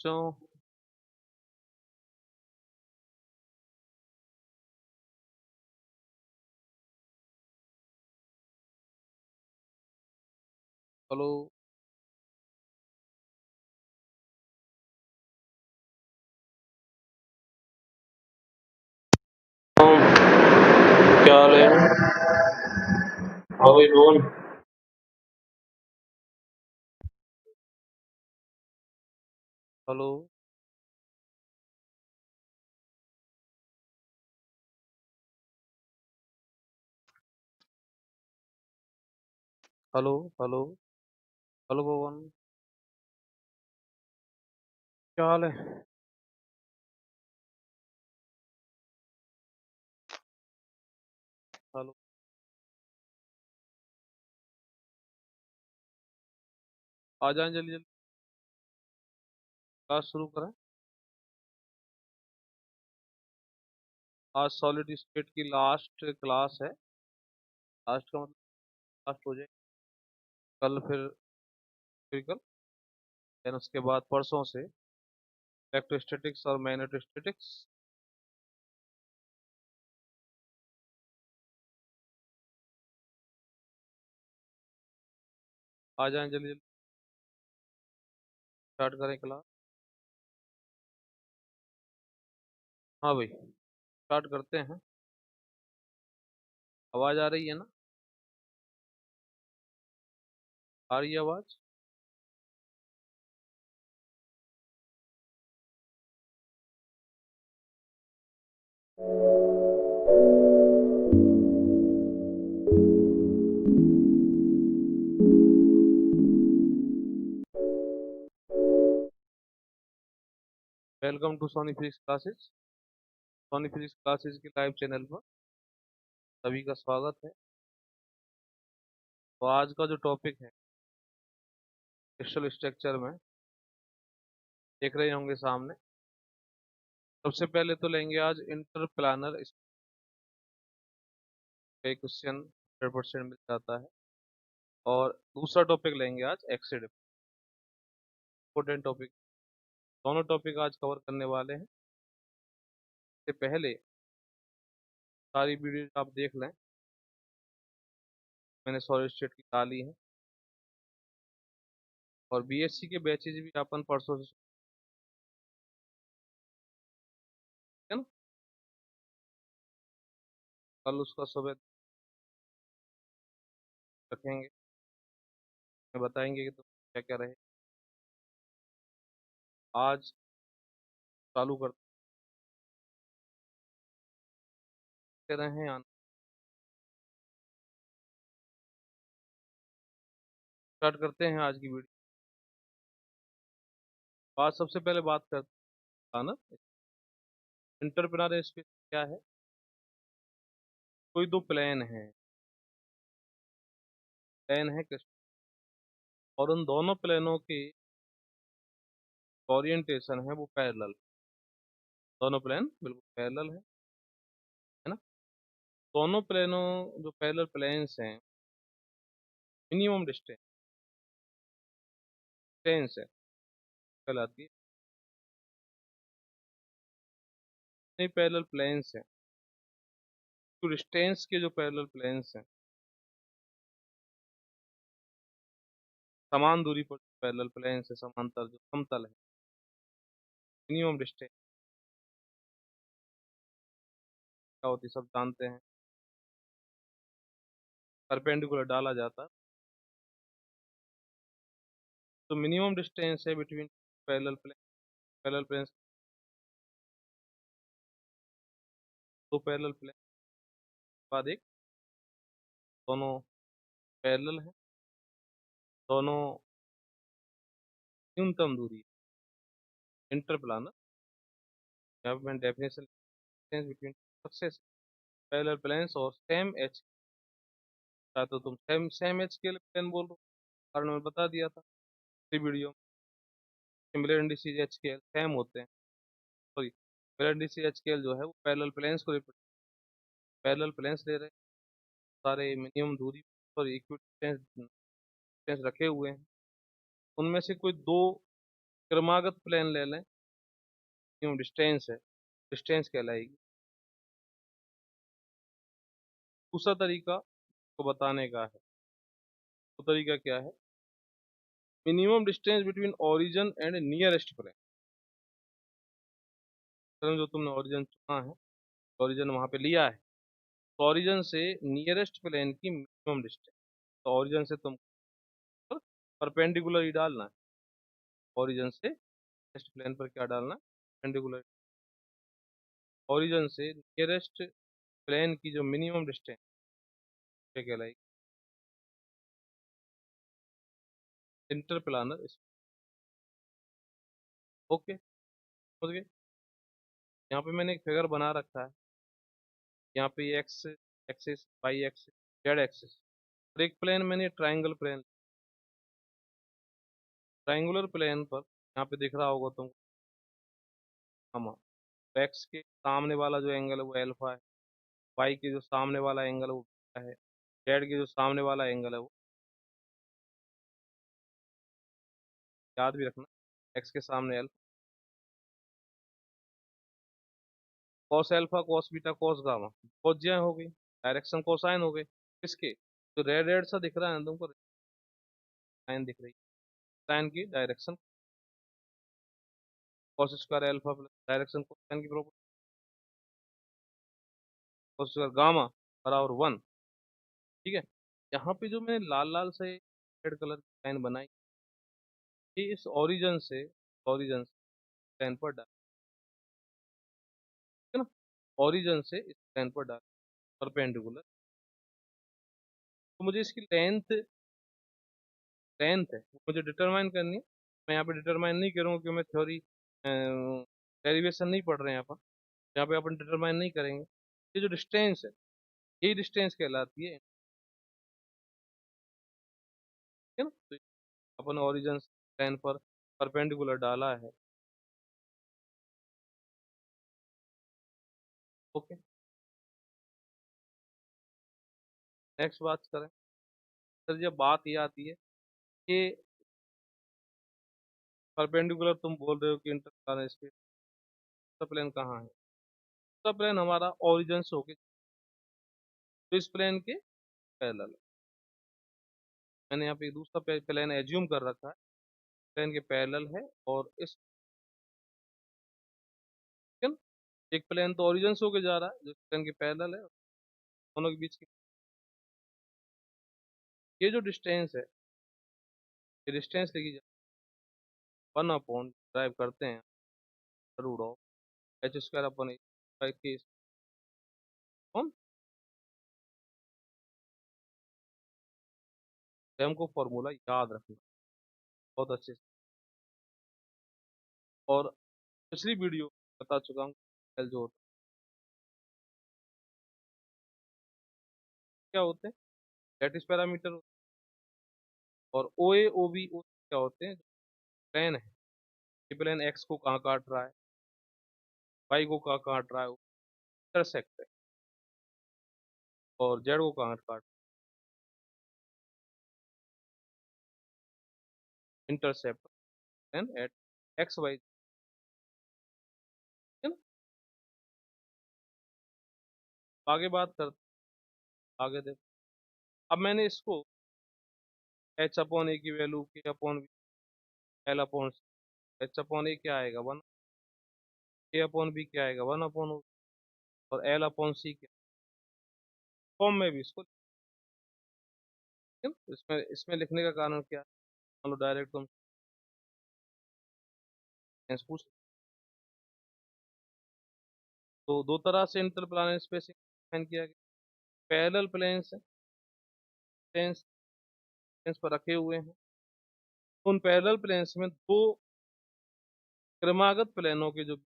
बच्चों। हेलो। क्या हाल है? हाँ भाई बोल। हेलो। हेलो। हेलो। हेलो भवन। क्या हाल है? हेलो। आ जाएं जल्दी जल्दी। क्लास शुरू करें। आज सॉलिड स्टेट की लास्ट क्लास है। लास्ट का मतलब लास्ट हो जाए। कल फिर कल देन उसके बाद परसों से इलेक्ट्रोस्टैटिक्स और मैग्नेटोस्टैटिक्स। आ जाएं जल्दी जल्दी। स्टार्ट करें क्लास। हाँ भाई, स्टार्ट करते हैं। आवाज़ आ रही है ना? आ रही है आवाज़? Welcome to Soni physics classes. Soni physics classes के लाइव चैनल पर सभी का स्वागत है। तो आज का जो टॉपिक है क्रिस्टल स्ट्रक्चर में देख रहे होंगे सामने। सबसे पहले तो लेंगे आज इंटर प्लानर का क्वेश्चन 100% मिल जाता है। और दूसरा टॉपिक लेंगे आज एक्सिड, इम्पोर्टेंट टॉपिक। दोनों टॉपिक आज कवर करने वाले हैं। इससे पहले सारी वीडियो आप देख लें, मैंने सॉलिड स्टेट की डाली है। और बीएससी के बैचेज भी अपन परसों से है ना। कल उसका सुबह रखेंगे, बताएंगे कि तो क्या क्या रहे। आज चालू करते रहे आना। स्टार्ट करते हैं आज की वीडियो। आज सबसे पहले बात करते हैं ना, इंटरप्लानर स्पेस क्या है। कोई दो प्लेन है कृष्ण, और उन दोनों प्लेनों की ओरिएंटेशन है वो पैरेलल। दोनों प्लेन बिल्कुल पैरेलल है ना। दोनों प्लेनों जो पैरेलल प्लेन्स हैं, मिनिमम डिस्टेंस है कहलाती है। नहीं, पैरेलल प्लेन्स हैं तो डिस्टेंस के जो पैरेलल प्लेन्स हैं, समान दूरी पर पैरेलल प्लेन्स है, समांतर जो समतल है, मिनिमम डिस्टेंस क्या होती है सब जानते हैं। परपेंडिकुलर डाला जाता है तो मिनिमम डिस्टेंस है बिटवीन पैरेलल प्लेन्स। दो पैरेलल प्लेन के बाद एक, दोनों पैरेलल है, दोनों न्यूनतम दूरी इंटरप्लानर। यहाँ पे मैंने definition between success parallel planes और सेम एच। तो तुम सेम सेम एच के प्लेन बोल रहे हो, कारण मैंने बता दिया था इसी वीडियो में। सिमिलर इंडिसेज एच के एल सेम होते हैं। सॉरी, सिमिलर इंडिसेज एच के एल जो है वो पैरेलल प्लेन्स को रिप्रेजेंट, पैरेलल प्लेन्स ले रहे हैं, सारे मिनिमम दूरी सॉरी इक्विडिस्टेंस डिस्टेंस रखे हुए हैं। उनमें से कोई दो क्रमागत प्लेन ले लें, क्यों डिस्टेंस है, डिस्टेंस कहलाएगी। दूसरा तरीका को बताने का है, वो तरीका क्या है, minimum distance between origin and nearest plane. जो तुमने ओरिजिन चुना है, ओरिजिन वहां पे लिया है, तो ओरिजिन से नियरेस्ट प्लेन की मिनिमम डिस्टेंस, तो ओरिजिन से तुम परपेंडिकुलर ही डालना है, ओरिजिन से नियरेस्ट प्लेन पर क्या डालना है, परपेंडिकुलर। ओरिजिन से नियरेस्ट प्लेन की जो मिनिमम डिस्टेंस क्या कहलाएगी, इंटरप्लानर। ओके, समझ गए। यहाँ पे मैंने एक फिगर बना रखा है, यहाँ पे X axis, Y axis, Z axis, और एक प्लेन मैंने ट्राइंगल प्लेन, ट्राइंगुलर प्लेन पर यहाँ पे दिख रहा होगा तुमको, हम एक्स के सामने वाला जो एंगल है वो एल्फा है, वाई के जो सामने वाला एंगल है वो बीटा है, जेड के जो सामने वाला एंगल है वो, याद भी रखना, एक्स के सामने alpha, cos alpha, cos beta, cos gamma, cos जे हो गई, डायरेक्शन कोसाइन हो गए। किसके, जो रेड रेड सा दिख रहा है ना तुमको, साइन दिख रही है, साइन की direction, cos square alpha plus direction cosine की प्रॉपर्टी, कॉस स्क्वायर गामा बराबर 1। ठीक है, यहाँ पे जो मैंने लाल लाल से रेड कलर की लाइन बनाई, ये इस ओरिजिन से लाइन पर डाल, ठीक है ना, ओरिजिन से इस लाइन पर डाल, परपेंडिकुलर। तो मुझे इसकी लेंथ, लेंथ है वो मुझे डिटरमाइन करनी है। मैं यहाँ पे डिटरमाइन नहीं करूँगा क्योंकि मैं थ्योरी डेरिवेशन नहीं पढ़ रहे हैं यहाँ पर, यहाँ पे अपन डिटरमाइन नहीं करेंगे। ये जो डिस्टेंस है, यही डिस्टेंस कहलाती है, ठीक है ना। तो अपन ओरिजिन लाइन पर परपेंडिकुलर डाला है। ओके, नेक्स्ट बात करें। सर जब बात ये आती है कि परपेंडिकुलर, तुम बोल रहे हो कि इंटर स्पेस, दूसरा प्लेन कहाँ है, दूसरा प्लेन हमारा ओरिजिन से होके तो इस प्लेन के पैरेलल है। मैंने यहाँ पे एक दूसरा प्लेन एज्यूम कर रखा है, प्लेन के पैरेलल है, और इस, ठीक है ना, एक प्लेन तो ओरिजिन से होके जा रहा है जो प्लेन के पैरेलल है, दोनों के बीच की ये जो डिस्टेंस है, ये डिस्टेंस लिखी जाए 1 अपॉन ड्राइव करते हैं root of H square upon के अपॉन, हमको फॉर्मूला याद रखना बहुत अच्छे से। और पिछली वीडियो बता चुका हूँ, L जो होता है क्या होते हैं, लैटिस पैरामीटर, और ओ ए ओ बी क्या होते हैं, प्लेन है, ये प्लेन एक्स को कहाँ काट रहा है, वाई को कहाँ काट रहा है, इंटरसेक्ट है, और जेड को कहाँ काट, intercept plane at X Y, है ना। आगे बात करते, आगे देख, अब मैंने इसको एच अपॉन ए की वैल्यू के upon L upon, H upon A क्या आएगा 1, ए अपॉन बी क्या आएगा 1 अपॉन, और एल अपॉन सी क्या, फॉर्म में भी इसको, ठीक है ना? इसमें इसमें लिखने का कारण क्या है, मान लो डायरेक्ट तुम पूछ, तो दो तरह से इंटरप्लानर स्पेसिंग डिफाइन किया गया, पैरेलल प्लेन्स प्लेन्स प्लेन्स पर रखे हुए हैं, उन पैरेलल प्लेन्स में दो क्रमागत प्लेनों के जो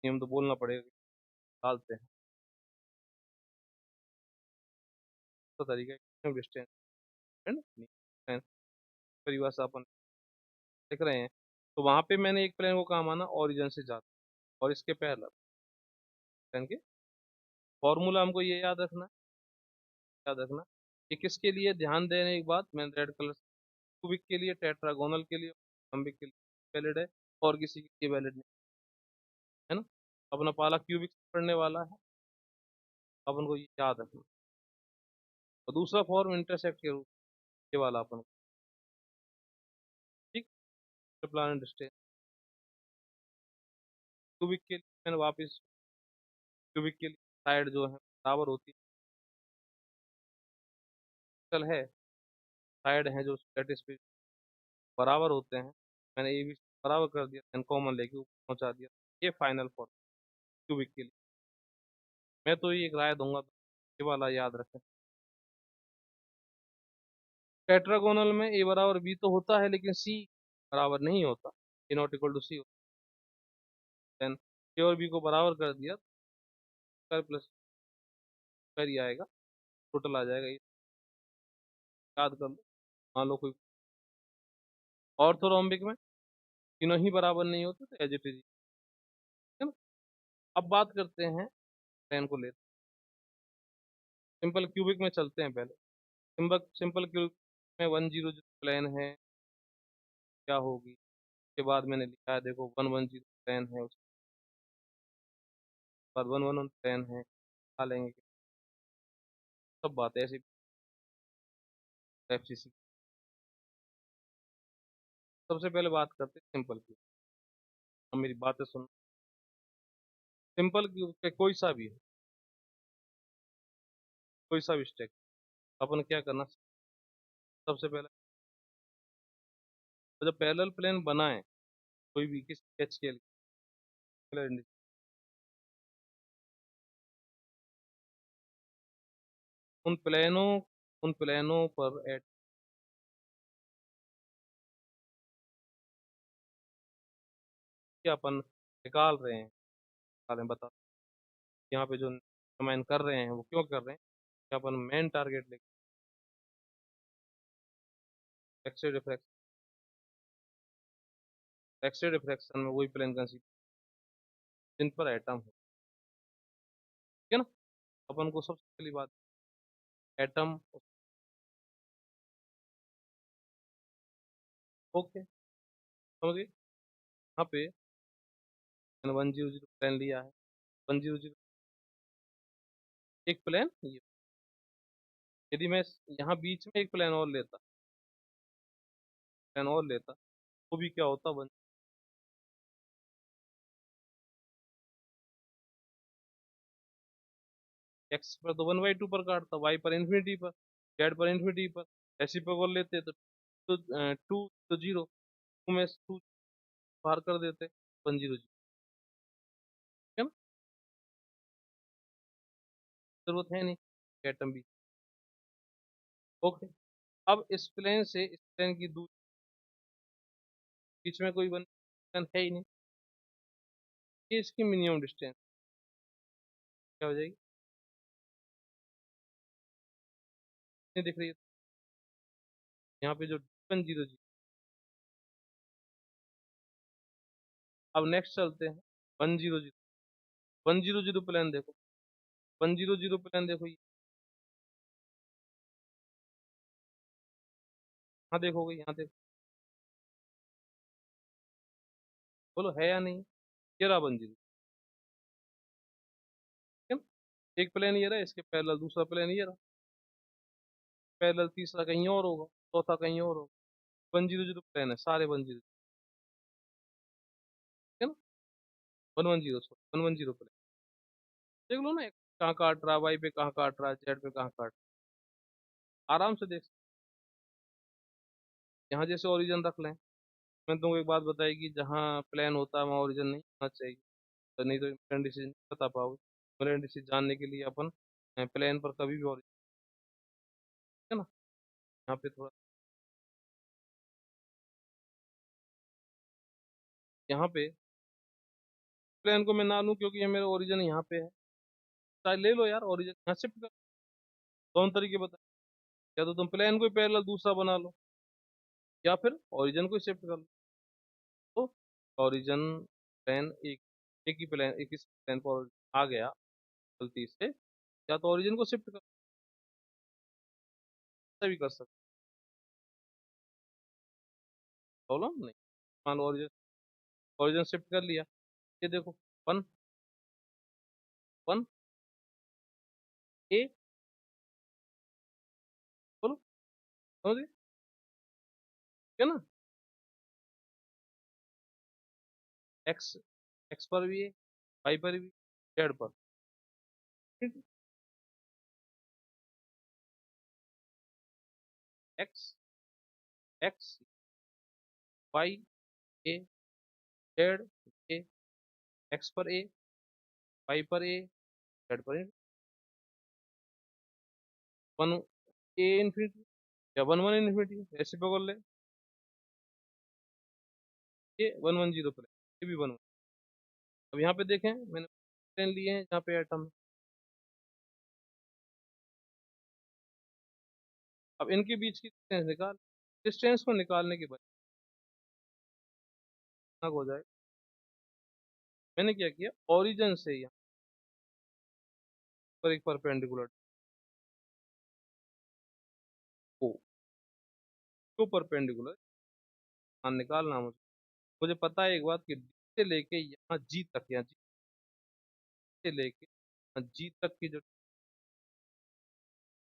नियम तो बोलना पड़ेगा, डालते हैं, तो तरीका डिस्टेंस एंड परिभाषा अपन लिख रहे हैं। तो वहां पे मैंने एक प्लेन को कहा माना ओरिजिन से जाता, और इसके पैरेलल प्लेन के, फॉर्मूला हमको ये याद रखना, याद रखना कि किसके लिए, ध्यान देने एक बात मैंने रेड कलर क्यूबिक के लिए, टेट्रागोनल के लिए, रोम्बिक के लिए वैलिड है, और किसी के लिए वैलिड नहीं है ना। अपना पाला क्यूबिक से पढ़ने वाला है, अपन को ये याद रखना। और दूसरा फॉर्म इंटरसेक्ट के रूप, ये वाला अपन को, ठीक। प्लान डिस्टेंस क्यूबिक के लिए मैंने वापस, क्यूबिक के लिए साइड जो है बराबर होती है, है साइड है जो लैटिस पे बराबर होते हैं। मैंने ये भी बराबर कर दिया, एन कॉमन लेके ऊपर पहुंचा दिया। ये फाइनल फॉर्म क्यूबिक के लिए। मैं तो ये एक राय दूंगा, ये वाला याद रखें। टेट्रागोनल में ए बराबर बी तो होता है, लेकिन सी बराबर नहीं होता, ए नॉट इक्वल टू सी होता है। ए और बी को बराबर कर दिया, स्क्वायर प्लस स्क्वायर ही आएगा, टोटल आ जाएगा। ये याद कर लो। मान लो कोई ऑर्थोरोम्बिक में तीनों ही बराबर नहीं होते तो एज इट इज, है ना। अब बात करते हैं प्लेन को लेते, सिंपल क्यूबिक में चलते हैं पहले। सिंपल सिंपल क्यूबिक में 100 प्लेन है, क्या होगी। उसके बाद मैंने लिखा है देखो 110 प्लेन है, उसके बाद 111 प्लेन है, खा लेंगे सब बात है ऐसी। एफसीसी सबसे पहले बात करते हैं सिंपल क्यूब। अब मेरी बातें सुनो। सिंपल क्यूब के कोई सा भी हो, कोई सा भी स्टेक, अपन क्या करना सबसे पहले, तो जब पैरेलल प्लेन बनाए कोई भी किस स्केच के लिए, उन प्लेनों उन प्लेनों पर एट क्या अपन निकाल रहे हैं, बता। यहाँ पे जो कमेंट कर रहे हैं वो क्यों कर रहे हैं, कि अपन मेन टारगेट लेके एक्सरे डिफ्रैक्शन, एक्सरे डिफ्रैक्शन में वही प्लेन कंसीडर जिन पर एटम हो, ठीक है ना। अपन को सबसे पहली बात, एटम, ओके समझिए। यहाँ पे मैंने 100 प्लेन लिया है, 100 एक प्लेन ये, यदि मैं यहाँ बीच में एक प्लेन और लेता, प्लेन और लेता तो भी क्या होता, वन एक्स पर तो 1/2 पर काटता, वाई पर इन्फिनिटी पर, जेड पर इन्फिनिटी पर, ऐसी पर और लेते तो टू तो जीरो, टू में टू बाहर कर देते, 100 है ना, जरूरत है नहीं एटम भी। ओके। अब इस प्लेन से इस प्लेन की दूरी, बीच में कोई वन प्लेन है ही नहीं, ये इसकी मिनिमम डिस्टेंस क्या हो जाएगी, नहीं दिख रही है यहाँ पे जो 100। अब नेक्स्ट चलते हैं 100, 100 प्लेन देखो, 100 प्लेन देखो ये, यहाँ देखोगे, यहाँ देखो, बोलो है या नहीं, ये रहा 100, ठीक है। एक प्लेन ये रहा, इसके पैरेलल दूसरा प्लेन ये रहा, पैरेलल तीसरा कहीं और होगा, चौथा कहीं और होगा। 100 प्लेन है सारे 100, ठीक है ना। 110, 110 प्लेन देख लो ना, कहाँ काट रहा, वाई पे कहाँ काट रहा है, जेड पे कहाँ काट रहा, आराम से देख। यहाँ जैसे ओरिजिन रख लें, मैंने तुमको एक बात बताई कि जहाँ प्लान होता है वहाँ ओरिजिन नहीं होना चाहिए, तो नहीं तो इम्प्लेंट डिसीजन नहीं बता पाओगे। इम्प्लेंट डिसीजन जानने के लिए अपन प्लान पर कभी भी ओरिजिन, है ना। यहाँ पे थोड़ा, यहाँ पे प्लान को मैं ना लूँ क्योंकि ये मेरा ओरिजिन यहाँ पे है, चाहे ले लो यार ओरिजिन यहाँ शिफ्ट कर। दोनों तरीके बताए, या तो तुम प्लान को पैरेलल दूसरा बना लो, या फिर ओरिजिन को शिफ्ट कर लो। तो ओरिजिन प्लान एक ही प्लान, एक ही प्लान पर आ गया गलती से, या तो ओरिजिन को शिफ्ट कर, ऐसा भी कर सकते। प्रॉब्लम नहीं। मान लो ओरिजिन, ओरिजिन शिफ्ट कर लिया, ये देखो 1 1 ए, बोलो समझ गए, ठीक है ना। एक्स, एक्स पर भी है, वाई पर भी, जेड पर, ठीक है? X, X, Y A, Z A, X पर ए, वाई पर ए, जेड पर ए, वन ए इन्फिनिटी या 1 1 इन्फिनिटी, ऐसे पकड़ ले। ये 1 1 0 पर है, ये भी 1 1। अब यहाँ पे देखें, मैंने प्लेन लिए हैं जहाँ पे एटम है। अब इनके बीच की डिस्टेंस निकाल, डिस्टेंस को निकालने के बाद कितना हो जाए, मैंने क्या किया, ओरिजिन से यहाँ पर एक परपेंडिकुलर को, जो परपेंडिकुलर मान निकालना मुझे। मुझे पता है एक बात कि डी से लेके यहाँ जी तक, यहाँ जी से लेके यहाँ जी तक की जो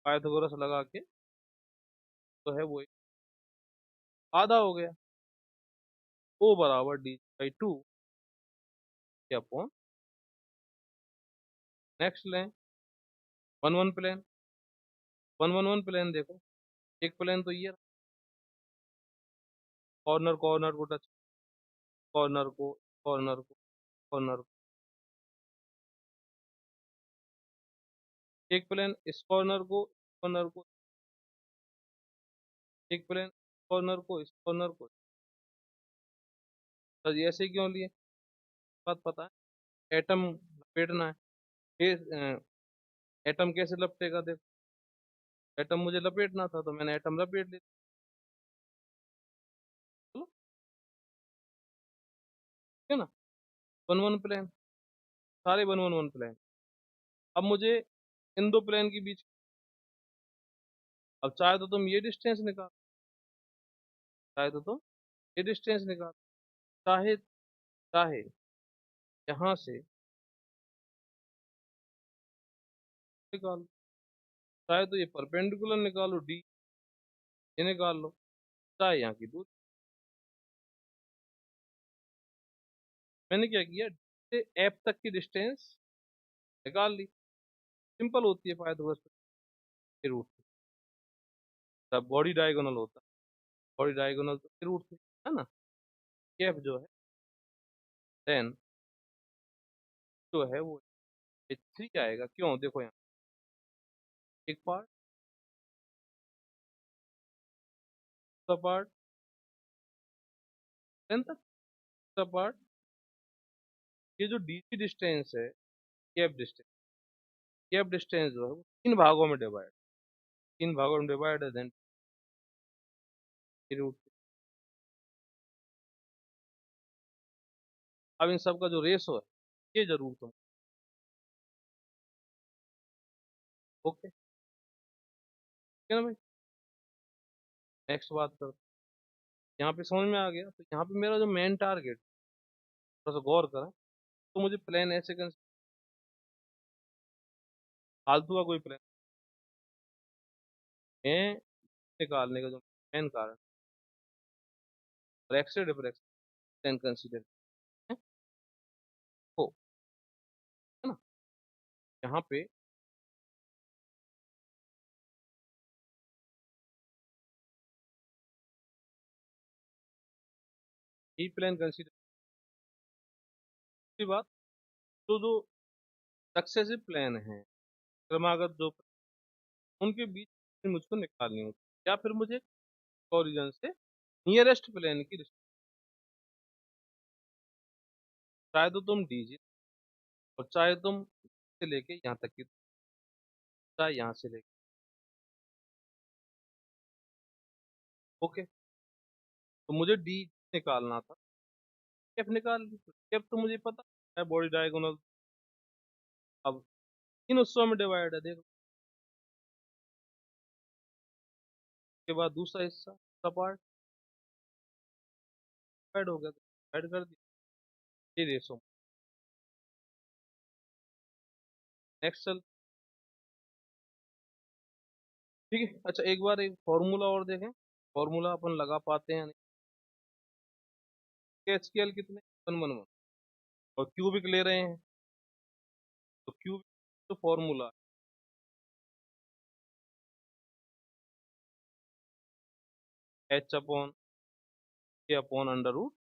पाइथागोरस लगा के तो है वो आधा हो गया। ओ बराबर डी बाई 2 अपॉन, नेक्स्ट लें 1 1 प्लेन, 1 1 1 प्लेन देखो, एक प्लेन तो ये कॉर्नर कॉर्नर को टच, कॉर्नर को, कॉर्नर को, कॉर्नर को, एक प्लेन इस कॉर्नर को, कॉर्नर को, एक प्लेन कॉर्नर को, इस कॉर्नर को। तो ये ऐसे क्यों लिए, बात पता है, एटम लपेटना है। ये एटम कैसे लपटेगा, देखो एटम मुझे लपेटना था तो मैंने एटम लपेट लिया, चलो, ठीक है ना। 1 1 प्लेन, सारे 1 1 1 प्लेन। अब मुझे इन दो प्लेन के बीच, अब चाहे तो तुम ये डिस्टेंस निकाल, चाहे तो तुम ये डिस्टेंस निकाल, चाहे चाहे यहाँ से निकालो, चाहे तो ये परपेंडिकुलर निकालो डी, ये निकाल लो, चाहे यहाँ की दूरी। मैंने क्या किया, से एफ तक की डिस्टेंस निकाल ली, सिंपल होती है पाइथागोरस के रूट से, तब बॉडी डायगोनल होता है, बॉडी डायगोनल तो रूट से है ना। एफ जो है देन जो है वो 3 आएगा, क्यों देखो यहाँ एक पार्ट, दूसरा पार्ट, देन तक दूसरा पार्ट, ये जो डी की डिस्टेंस है, कैप डिस्टेंस, कैप डिस्टेंस जो है वो 3 भागों में डिवाइड, 3 भागों में डिवाइड है, देन रूट। अब इन सब का जो रेशो है ये जरूर तुम, ओके, ठीक है ना भाई। नेक्स्ट बात कर, यहाँ पे समझ में आ गया, तो यहाँ पे मेरा जो मेन टारगेट, थोड़ा सा गौर करें, तो मुझे प्लान ऐसे फालतू का कोई प्लान है निकालने का जो मेन कारण, फ्रैक्शन डिफरेंस प्लान कंसीडर है, तो है ना, यहाँ पे ई प्लान कंसीडर की बात, तो जो सक्सेसिव प्लान है, क्रमागत जो उनके बीच में मुझको निकालनी होती, या फिर मुझे ओरिजिन से नियरेस्ट प्लेन की distance, चाहे तो तुम डीजिए और चाहे तुम से लेके यहाँ तक की, चाहे यहाँ से लेके, ओके। तो मुझे डी निकालना था, एफ निकाल ली, एफ तो मुझे पता है बॉडी डायगोनल, अब इन हिस्सों में डिवाइड है देखो, उसके बाद दूसरा हिस्सा, दूसरा पार्ट, ऐड हो गया, तो ऐड कर दिया, ये रेशो। नेक्स्ट चल, ठीक है। अच्छा एक बार एक फॉर्मूला और देखें, फॉर्मूला अपन लगा पाते हैं एच के एल कितने, 111, और क्यूबिक ले रहे हैं, तो क्यूबिक तो फॉर्मूला एच अपॉन के अपॉन अंडर रूट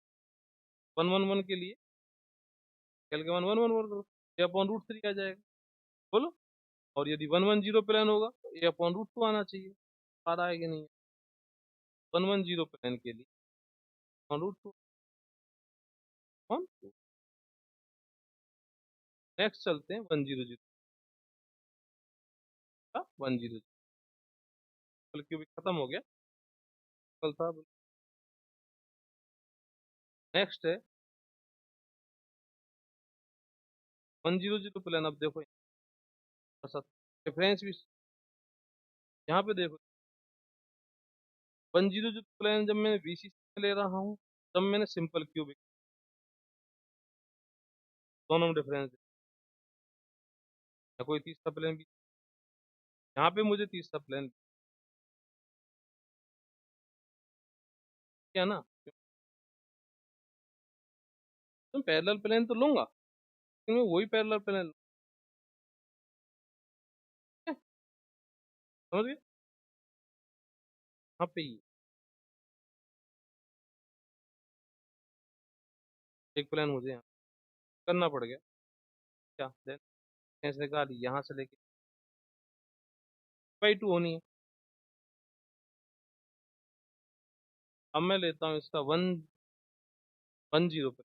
111 के लिए, कैल के 111 करो, ए अपॉन रूट 3 आ जाएगा, बोलो। और यदि 110 प्लान होगा तो ए अपॉन रूट 2 आना चाहिए, आ रहा है कि नहीं? 110 प्लान के लिए अपॉन रूट 2 अपॉन 2। नेक्स्ट चलते हैं 100 का 100, कल क्यूबिक खत्म हो गया, कल था। नेक्स्ट है 100 प्लान। अब देखो डिफरेंस भी यहाँ पे देखो, 100 प्लान जब मैं VCC में ले रहा हूँ, तब मैंने सिंपल क्यूबिक, दोनों में डिफरेंस है, कोई तीसरा प्लान भी, यहाँ पे मुझे तीसरा प्लान क्या ना, तुम पैरेलल प्लान तो लूंगा, लेकिन मैं वही पैरेलल प्लान, समझ गए? यहाँ पे ही एक प्लान मुझे यहाँ करना पड़ गया, क्या देन कैसे निकाली, यहाँ से लेके 2 होनी है। अब मैं लेता हूँ इसका 110 पे,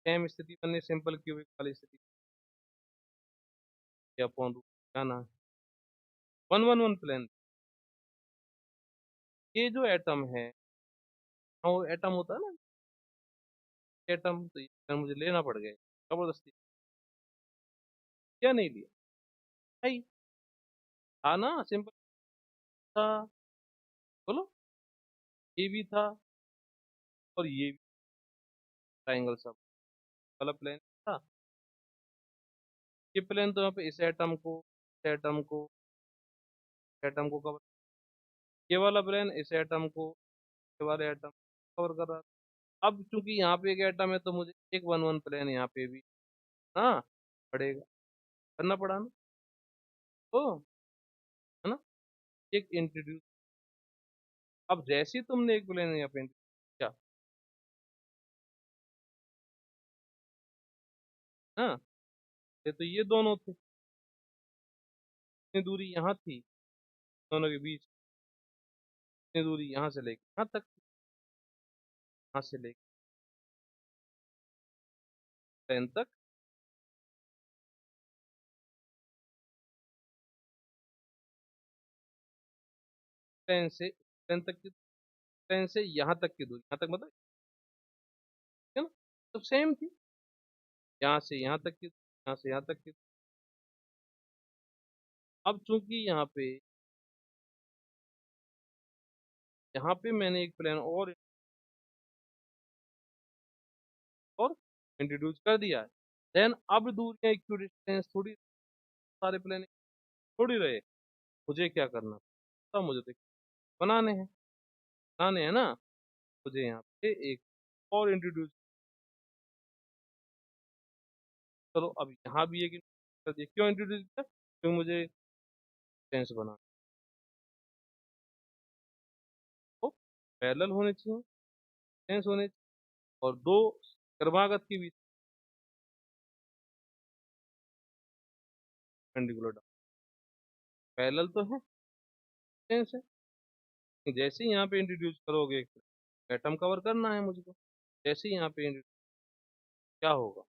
सेम स्थिति बननी, सिंपल क्यूबिक वाली स्थिति, या अपॉन रूट क्या ना, 111 प्लेन, ये जो एटम है, हाँ, वो एटम होता है ना, एटम, तो ये मुझे लेना पड़ गया जबरदस्ती, क्या नहीं लिया भाई, था ना सिंपल था, बोलो, ये भी था और ये भी, ट्राइंगल सब वाला प्लेन था, ये प्लेन तो यहाँ पे इस एटम को, इस एटम को, एटम को कवर, ये वाला प्लेन इस एटम को, ये वाले एटम कवर कर रहा था। अब चूंकि यहाँ पे एक एटम है, तो मुझे एक 1 1 प्लेन यहाँ पे भी, हाँ, पड़ेगा, करना पड़ा ना, तो है ना, एक इंट्रोड्यूस। अब जैसे ही तुमने एक प्लेन यहाँ पे introduce किया, हाँ, ये तो ये दोनों थे, इतनी दूरी यहाँ थी दोनों के बीच, इतनी दूरी यहाँ से लेके यहाँ तक, यहाँ से लेके प्लेन तक, प्लेन से प्लेन तक की, प्लेन से यहाँ तक की दूरी, यहाँ तक मतलब, है ना, तो सेम थी, यहाँ से यहाँ तक की, यहाँ से यहाँ तक की। अब चूंकि यहाँ पे मैंने एक प्लेन और इंट्रोड्यूस कर दिया है, देन अब दूरियां इक्वी डिस्टेंस थोड़ी, सारे प्लेन थोड़ी रहे, मुझे क्या करना, तब मुझे तो बनाने हैं, बनाने हैं ना, मुझे यहाँ पे एक और इंट्रोड्यूस, चलो अब यहाँ भी एक introduce कर दिया, क्यों इंट्रोड्यूस किया, क्योंकि मुझे टेंस बना, तो पैरेलल होने चाहिए, टेंस होने चाहिए, और दो क्रमागत के बीच पेंडिकुलर, पैरेलल तो है, टेंस है, जैसे ही यहाँ पे इंट्रोड्यूस करोगे एटम कवर करना है मुझको, जैसे ही यहाँ पे क्या होगा,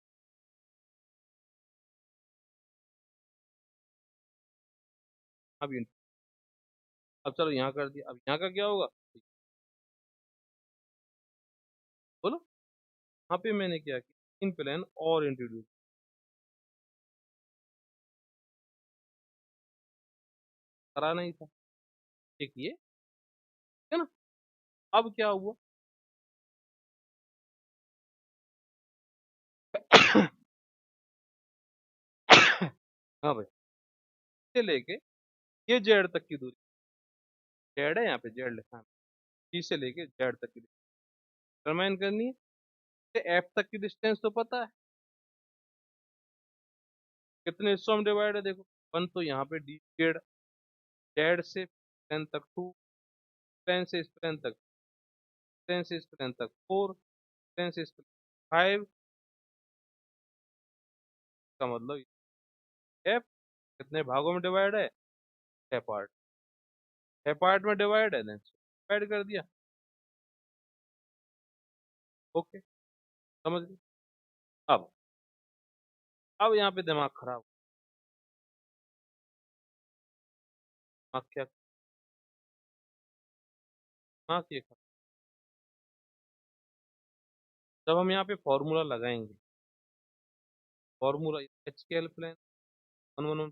अब अब चलो यहाँ कर दिया, अब यहाँ का क्या होगा, बोलो। यहाँ पे मैंने क्या किया, इन प्लेन और इंट्रोड्यूस करा नहीं था, एक ये, है ना। अब क्या हुआ, हाँ भाई, से लेके ये जेड तक की दूरी, जेड है यहाँ पे, जेड लिखा है, ई से लेके जेड तक की डिटरमाइन करनी है। एफ तक की डिस्टेंस तो पता है, कितने हिस्सों में डिवाइड है देखो। वन तो यहाँ पे डी जेड, जेड से प्लेन तक टू, प्लेन से इस प्लेन तक, प्लेन से इस प्लेन तक फोर, प्लेन से इस प्लेन फाइव। का मतलब एफ कितने भागों में डिवाइड है, छह पार्ट, छह पार्ट में डिवाइड है, डिवाइड कर दिया। ओके, समझ गए। अब यहाँ पे दिमाग खराब, दिमाग क्या, दिमाग ये खराब। जब हम यहाँ पे फॉर्मूला लगाएंगे, फॉर्मूला एच के L plane one one one,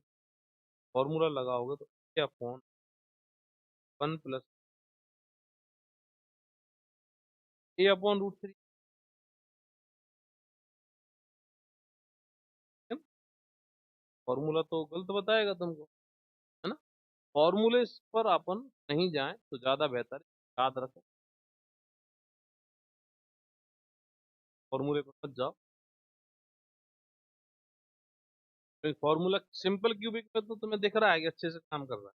formula लगाओगे तो क्या फोन one plus A upon root three, formula तो गलत बताएगा तुमको, है ना। फॉर्मूले पर अपन नहीं जाए तो ज्यादा बेहतर है, याद रखो, फॉर्मूले पर मत जाओ। तो फॉर्मूला सिंपल क्यूबिक में तो तुम्हें दिख रहा है कि अच्छे से काम कर रहा है,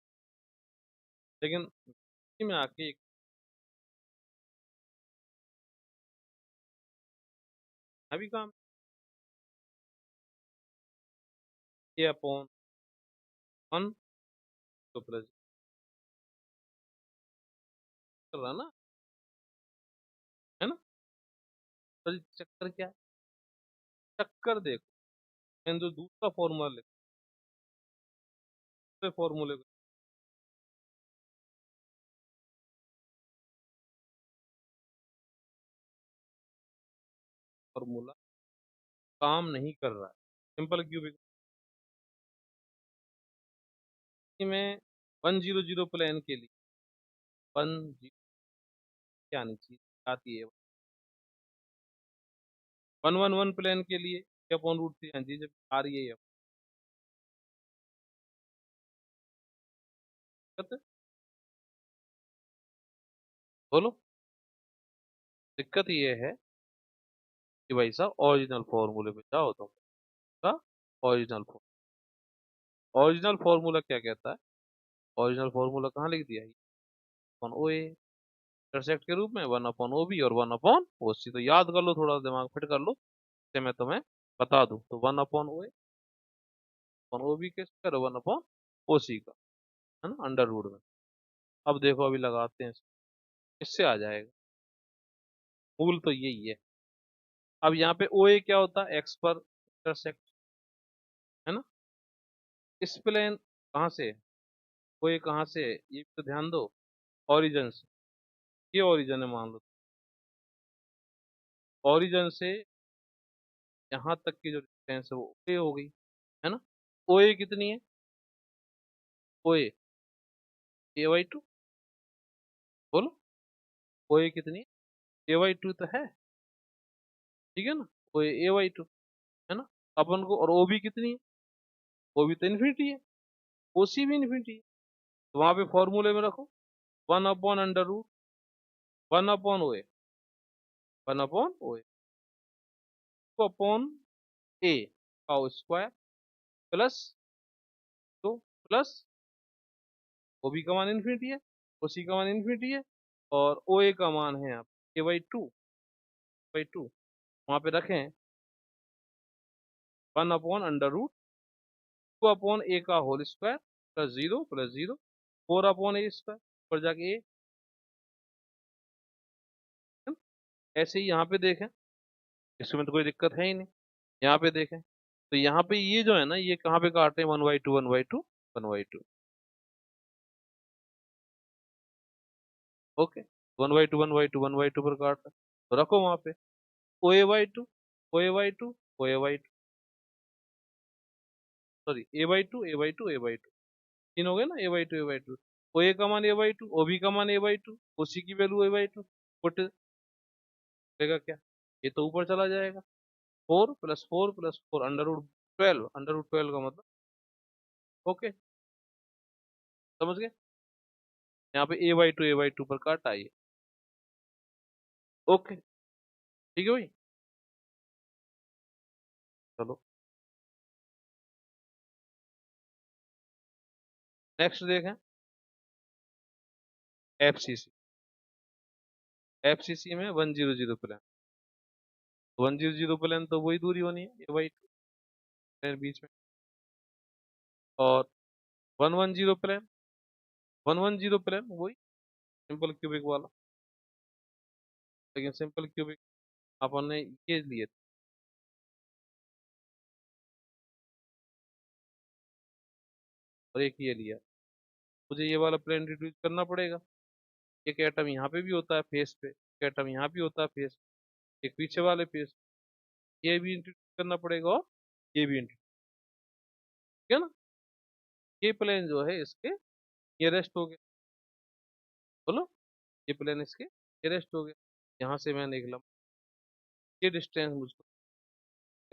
लेकिन इसी में आके अभी काम ए अपॉन वन तो प्लस कर रहा है ना, है ना। तो चक्कर क्या है, चक्कर देखो, मैंने जो दूसरा फॉर्मूला लिखा, दूसरे फॉर्मूले को फॉर्मूला काम नहीं कर रहा है, सिंपल क्यूबिक में वन जीरो जीरो प्लेन के लिए वन जीरो क्या आनी चाहिए, आती है वन वन वन प्लेन के लिए अपॉन रूट थ्री, हाँ जी जब आ रही है दिक्कत, बोलो। दिक्कत ये है कि भाई साहब ओरिजिनल फॉर्मूले पे जाओ तुम, का ओरिजिनल ओरिजिनल फॉर्मूला क्या कहता है, ओरिजिनल फॉर्मूला कहाँ लिख दिया, अपॉन ओ ए इंटरसेक्ट के रूप में, वन अपॉन ओ बी और वन अपॉन ओ सी। तो याद कर लो, थोड़ा दिमाग फिट कर लो, से मैं तुम्हें बता दूं तो वन अपॉन ओ ए अपॉन ओ बी के स्क्वायर, वन अपॉन ओ सी का, है ना, अंडर रूट में। अब देखो अभी लगाते हैं इससे आ जाएगा, मूल तो यही है। अब यहाँ पे ओ ए क्या होता है, एक्स पर इंटरसेक्ट, है ना। इस प्लेन कहाँ से, ओ ए कहाँ से है? ये तो ध्यान दो, ओरिजिन से, ये ओरिजिन है मान लो, ओरिजिन से यहाँ तक की जो डिस्टेंस है वो ओ ए हो गई, है ना। ओ ए कितनी है, ओ ए वाई टू, बोलो, ओ ए कितनी है, ए वाई टू तो है, ठीक है ना, ओ ए वाई टू, है ना। अपन को, और ओ बी कितनी है, ओ बी तो इन्फिनिटी है, ओ सी भी इन्फिनिटी है, तो वहां पे फॉर्मूले में रखो one upon under root one upon O A, one upon O A two upon A का square plus two plus O B का मान इन्फिनिटी है, ओ सी का मान इन्फिनिटी है, और ओ ए का मान है आप ए बाई टू वहां पे रखें one upon under root two upon A का whole square plus zero four upon A square पर जाके ए। ऐसे ही यहाँ पे देखें, इसमें तो कोई दिक्कत है ही नहीं, यहाँ पे देखें तो यहाँ पे ये जो है ना, ये कहाँ पे काट रहे हैं, one by two one by two one by two, okay, one by two one by two one by two पर काट रहे हैं। तो रखो वहां पे O A by two, O A by two, O A by two, sorry A by two A by two A by two, तीन हो गए ना, A by two A by two, O A का मान A by two, O B का मान A by two, O C की value A by two, put देगा क्या, ये तो ऊपर चला जाएगा, four plus four plus four under root twelve, under root twelve का मतलब ओके, समझ गए? यहाँ पे a/2 पर काट आई। ओके, ठीक है भाई। चलो नेक्स्ट देखें। एफसीसी, एफसीसी में 100 प्लान, 100 प्लान तो वही दूरी होनी है a/2 बीच में। और 110 प्लान, 110 प्लान वही सिंपल क्यूबिक वाला, लेकिन सिंपल क्यूबिक अपन ने ये लिए थे। और एक ये लिया, मुझे ये वाला प्लान रिड्यूस करना पड़ेगा। एक एटम यहाँ पे भी होता है फेस पे, एक एटम यहाँ भी होता है फेस, एक पीछे वाले फेस, ये भी इंट्रोड्यूस करना पड़ेगा और ये भी इंट्रोड्यूस, ठीक है ना? ये प्लेन जो है इसके नियरेस्ट हो गया। बोलो, ये प्लेन इसके नियरेस्ट हो गया। यहाँ से मैं निकला, ये डिस्टेंस मुझको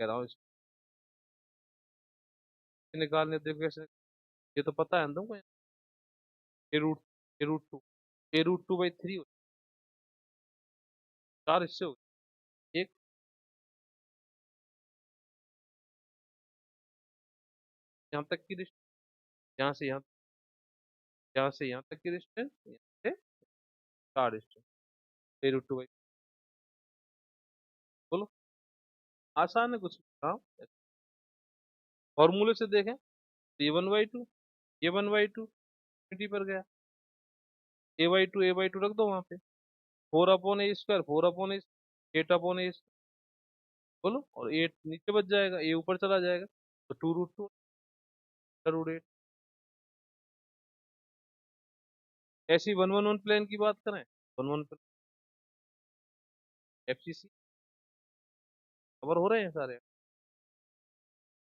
कह रहा हूँ इसको निकालने, देखो कैसे। ये तो पता है ना तुमको, ए रूट, ए रूट 2, a√2/3 चार इससे हो गए। एक यहाँ तक की डिस्टेंस, यहाँ से यहाँ, यहाँ से यहाँ तक की डिस्टेंस, यहाँ से चार डिस्टेंस, a√2/। बोलो, आसान है कुछ। हाँ, फॉर्मूले से देखें तो a1/2, a1/2 टी पर गया, a/2 रख दो वहां पे, 4/a², 4/8 बोलो, और 8 नीचे बच जाएगा, ए ऊपर चला जाएगा, तो 2√2 √8। ऐसी 111 प्लेन की बात करें, 111 एफसीसी कवर हो रहे हैं सारे,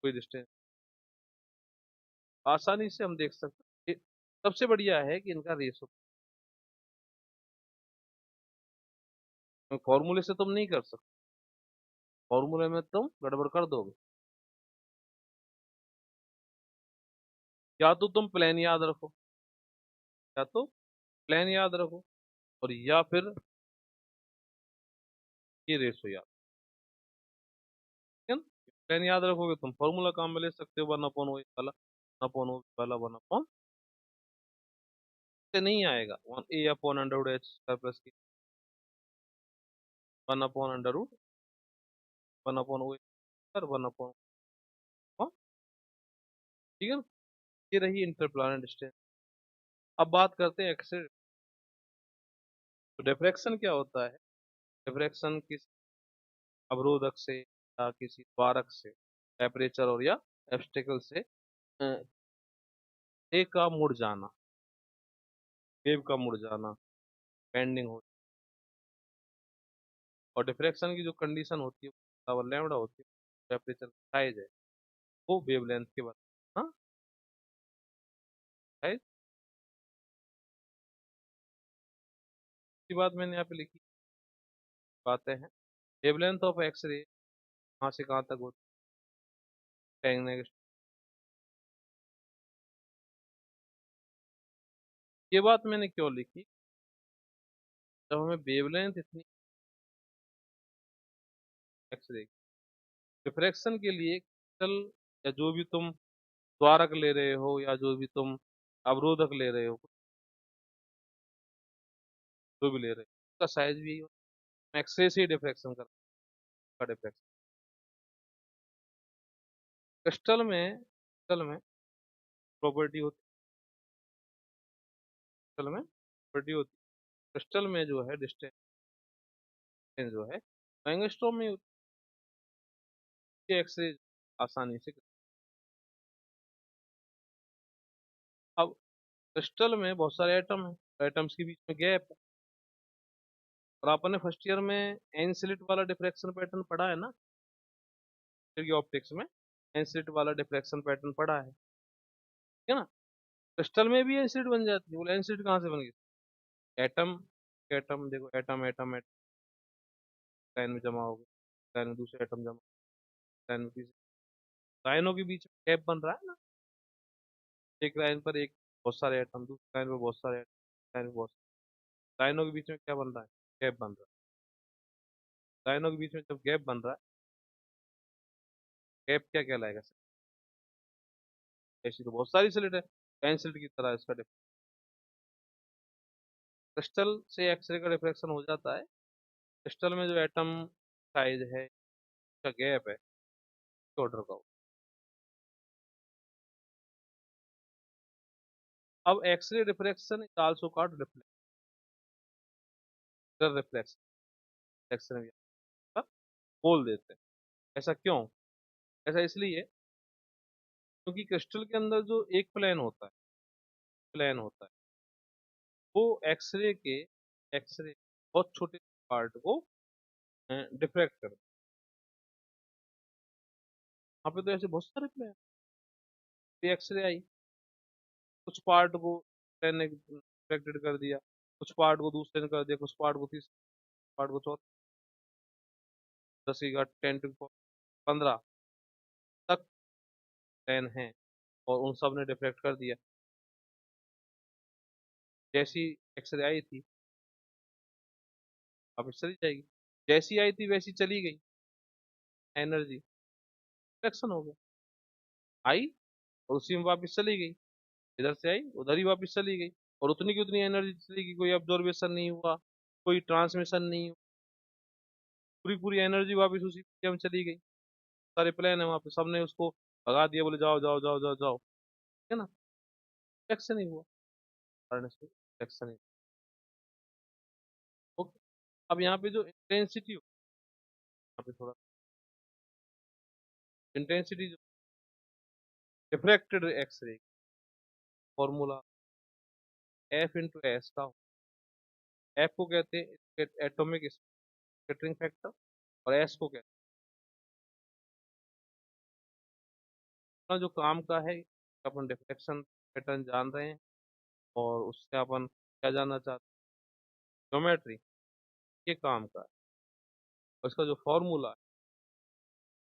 कोई डिस्टेंस आसानी से हम देख सकते हैं। सबसे बढ़िया है कि इनका रेशो, फॉर्मूले से तुम नहीं कर सकते, फॉर्मूले में तुम गड़बड़ कर दोगे। या तो तुम प्लान याद रखो, या तो प्लान याद रखो, और या फिर ये रेशो याद, ठीक है ना? प्लान याद रखोगे तुम फॉर्मूला काम में ले सकते हो, 1/o वाला, 1/o वाला, 1/, से नहीं आएगा, 1a/√h² प्लस की 1/√, 1/o पर 1/, ठीक है ना? ये रही इंटरप्लानट डिस्टेंस। अब बात करते हैं एक्स रे। तो डिफ्रैक्शन क्या होता है? डिफ्रैक्शन किसी अवरोधक से या किसी द्वारक से, टेम्परेचर और या एब्स्टेकल से रे का मुड़ जाना, वेव का मुड़ जाना, बेंडिंग हो। और डिफ्रैक्शन की जो कंडीशन होती है वो लैम्बडा होती है, टेम्परेचर साइज है, वो वेवलेंथ के बराबर। हाँ, साइज की बात मैंने यहाँ पे लिखी, बातें हैं। वेवलेंथ ऑफ एक्सरे कहाँ से कहाँ तक होती है, ये बात मैंने क्यों लिखी? जब हमें वेवलेंथ इतनी एक्सरे, डिफ्रैक्शन के लिए क्रिस्टल या जो भी तुम द्वारक ले रहे हो या जो भी तुम अवरोधक ले रहे हो, जो भी ले रहे हो, उसका साइज भी एक्सरे से ही डिफ्रैक्शन का डिफ्रैक्शन। क्रिस्टल में प्रॉपर्टी होती है, क्रिस्टल में प्रॉपर्टी होती है, क्रिस्टल में जो है डिस्टेंस जो है एंगस्ट्रॉम में होती है, एक्सरे आसानी से। अब क्रिस्टल में बहुत सारे एटम है, एटम्स के बीच में गैप है। और आपने फर्स्ट ईयर में एन स्लिट वाला डिफ्रैक्शन पैटर्न पढ़ा है ना, ऑप्टिक्स में एन स्लिट वाला डिफ्रैक्शन पैटर्न पढ़ा है ना? क्रिस्टल में भी एसिड बन जाती है। बोले एसिड कहाँ से बन गई? एटम, एटम देखो, एटम एटम एटम लाइन में जमा हो गए, लाइन में दूसरे एटम जमा, लाइन में तीसरे, लाइनों के बीच में गैप बन रहा है ना, एक लाइन पर एक बहुत सारे एटम, दूसरी लाइन पर बहुत सारे एटम, लाइन में बहुत लाइनों के बीच में क्या बन रहा है? गैप बन रहा है। लाइनों के बीच में जब गैप बन रहा है, गैप क्या कहलाएगा? ऐसी तो बहुत सारी स्लिट है, पेंसिल की तरह इसका क्रिस्टल से एक्सरे का डिफ्रैक्शन हो जाता है। क्रिस्टल में जो एटम साइज है, उसका गैप है, ऑर्डर का हो। अब X ray diffraction is also called reflection, reflection बोल देते हैं। ऐसा क्यों? ऐसा इसलिए क्योंकि क्रिस्टल के अंदर जो एक प्लेन होता है, वो एक्सरे बहुत छोटे पार्ट को डिफ्रैक्ट करता है। वहाँ पे तो ऐसे बहुत सारे प्लेन, एक्सरे आई, कुछ पार्ट को प्लेन ने डिफ्रैक्टेड कर दिया, कुछ पार्ट को दूसरे ने कर दिया, कुछ पार्ट को तीसरे, पार्ट को चौथे, 10 की घात 10 to 15 तक प्लेन है, और उन सब ने डिफ्रैक्ट कर दिया। जैसी एक्सरे आई थी वापस चली जाएगी, जैसी आई थी वैसी चली गई, एनर्जी रिफ्लेक्शन हो गया। आई और उसी में वापस चली गई, इधर से आई उधर ही वापस चली गई, और उतनी की उतनी एनर्जी चली गई, कोई अब्जॉर्बेशन नहीं हुआ, कोई ट्रांसमिशन नहीं हुआ, पूरी पूरी एनर्जी वापस उसी में चली गई। सारे प्लेन है वहां पे, सबने उसको भगा दिया, बोले जाओ जाओ जाओ जाओ जाओ, है ना? रिफ्लेक्शन ही हुआ, कारण से रिफ्लेक्शन ही। ओके। अब यहाँ पे जो इंटेंसिटी हो, यहाँ पे थोड़ा इंटेंसिटी जो refracted X ray formula F into S का, एफ को कहते हैं एटॉमिक स्कैटरिंग फैक्टर, और एस को कहते हैं जो काम का है, अपन डिफ्लेक्शन पैटर्न जान रहे हैं, और उससे अपन क्या जानना चाहते हैं? ज्योमेट्री, ये काम का है। और इसका जो फॉर्मूला है,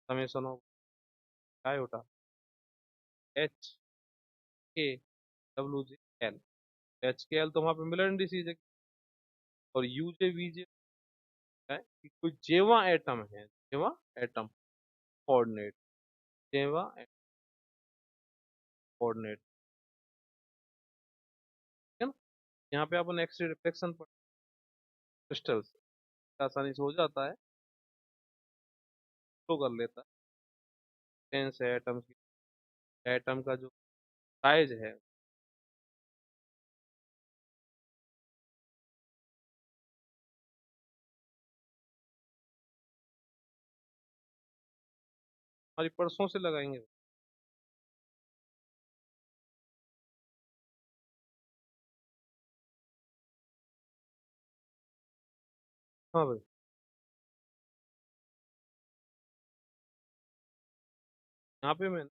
समेशन ऑफ आयोटा एच के डब्ल्यू जे एल। एच के एल तो वहां पे मिलन डिसीज है, और यू जे वी जे है कि कोई जेवा एटम है, जेवा एटम कोऑर्डिनेट, जेवा कोऑर्डिनेट, है ना? यहाँ पे अपन एक्स रे रिफ्लेक्शन पर क्रिस्टल से आसानी से हो जाता है, तो कर लेता है। सेंस है एटम की, एटम का जो साइज है, हमारी परसों से लगाएंगे। हाँ भाई, यहाँ पे मैंने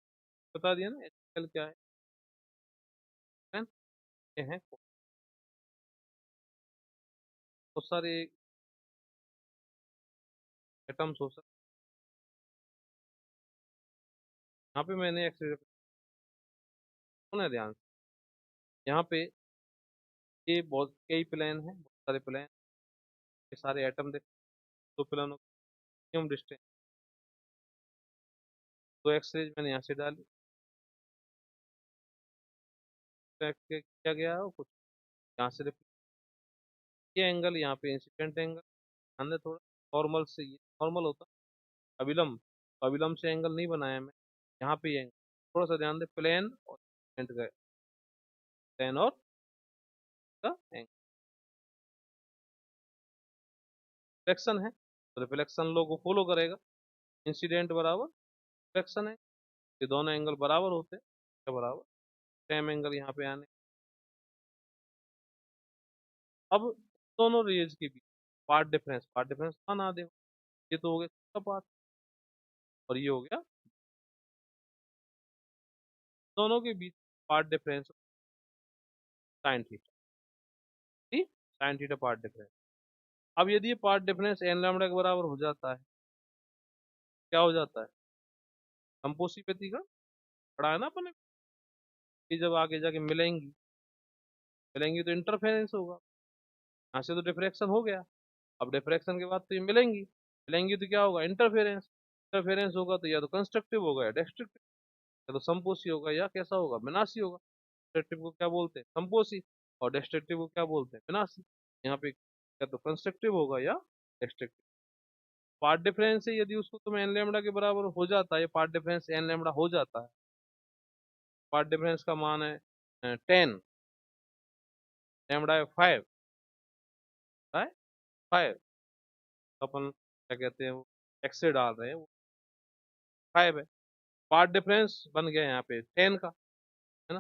बता दिया ना एच क्या है, ये है बहुत सारे एटम्स हो सकते। यहाँ पे मैंने एक्स सुना ध्यान से, यहाँ पे ये बहुत कई प्लेन है, बहुत सारे प्लेन, ये सारे एटम देख, दो प्लेनों की डिस्टेंस, दो एक्सरेज मैंने यहाँ से डाली, किया गया हो कुछ यहाँ से ये एंगल यहाँ पे इंसिडेंट एंगल, ध्यान दे थोड़ा, नॉर्मल से ये नॉर्मल होता, अविलंब, अविलंब से एंगल नहीं बनाया मैं, यहाँ पे ये एंगल, थोड़ा सा ध्यान दे, प्लेन और इंसिडेंट का, प्लेन और का एंगल, रिफ्लेक्शन है तो रिफ्लेक्शन लो को फॉलो करेगा, इंसिडेंट बराबर रिफ्लेक्शन है, ये दोनों एंगल बराबर होते हैं, क्या बराबर, सेम एंगल यहाँ पे आने। अब दोनों रेज के बीच पार्ट डिफरेंस का ना दे, ये तो हो गया इसका पार्ट, और ये हो गया दोनों के बीच पार्ट डिफरेंस, साइन थीटा, ठीक, साइन थीटा पार्ट डिफरेंस। अब यदि ये पार्ट डिफरेंस एन लैम्डा के बराबर हो जाता है, क्या हो जाता है? कंपोसिबिलिटी का पढ़ा है ना अपने, ये जब आगे जाके मिलेंगी, मिलेंगी तो इंटरफेरेंस होगा। यहाँ से तो डिफ्रैक्शन हो गया। अब डिफ्रैक्शन के बाद तो ये मिलेंगी, मिलेंगी तो क्या होगा, इंटरफेरेंस। इंटरफेरेंस होगा तो या तो कंस्ट्रक्टिव होगा या डिस्ट्रक्टिव, या तो संपोषी होगा या कैसा होगा, विनाशी होगा। कंस्ट्रक्टिव को क्या बोलते हैं, संपोषी। और डिस्ट्रक्टिव को क्या बोलते हैं, विनाशी। यहाँ पे या तो कंस्ट्रक्टिव होगा या डिस्ट्रक्टिव। पार्ट डिफरेंस है, यदि उसको तुम एन लेमड़ा के बराबर हो जाता है, पार्ट डिफरेंस एन लेमड़ा हो जाता है। पार्ट डिफरेंस का मान है 10, लेमड़ा है 5, है 5। अपन क्या कहते हैं, वो एक्स से डाल रहे हैं, वो 5 है। पार्ट डिफरेंस बन गया यहाँ पे 10 का, है ना।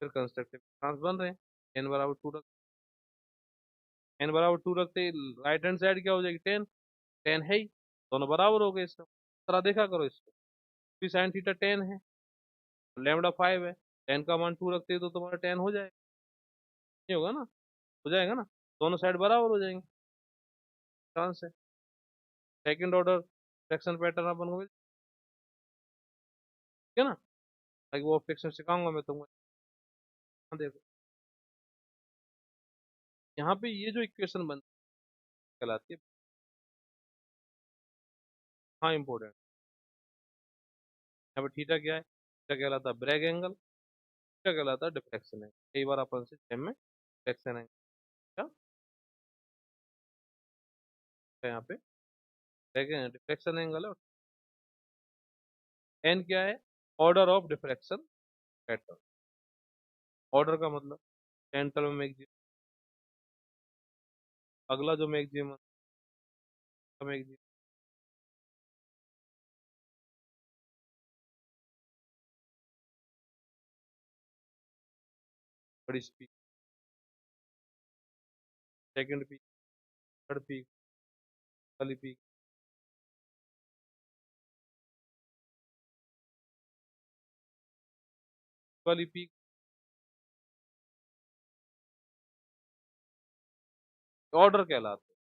फिर कंस्ट्रक्टिव ट्रांस बन रहे हैं। एन बराबर 2 रख, एन बराबर 2 रखते ही राइट हैंड साइड क्या हो जाएगी, 10। 10 है ही, दोनों बराबर हो गए। इसका तरह देखा करो इसको, पी साइन थीटा 10 है, लेमड़ा 5 है। 10 का मान 2 रखते ही तो तुम्हारा 10 हो जाएगा, नहीं होगा ना, हो जाएगा ना, दोनों साइड बराबर हो जाएंगे। चांस है। सेकंड ऑर्डर फ्रैक्शन पैटर्न अपन को ठीक है ना, ताकि वो फ्रैक्शन सिखाऊंगा मैं तुमको। हाँ, देखो यहाँ पे ये जो इक्वेशन बन कहलाती है, हाँ इंपॉर्टेंट। यहाँ पे थीटा क्या है, थीटा कहलाता है ब्रैग एंगल, थीटा कहलाता है डिफ्लेक्शन एंगल। कई बार अपन से सेम में डिफ्लेक्शन एंगल क्या है, यहाँ पे डिफ्लेक्शन एंगल है। एन क्या है, order of diffraction pattern. Order का मतलब सेंट्रल में मैक्सिमम, अगला जो मैक्सिमम मैक्सिमम बड़ी speed, second peak, third peak, वाली पीक, वाली पीक, ऑर्डर कहलाते हैं।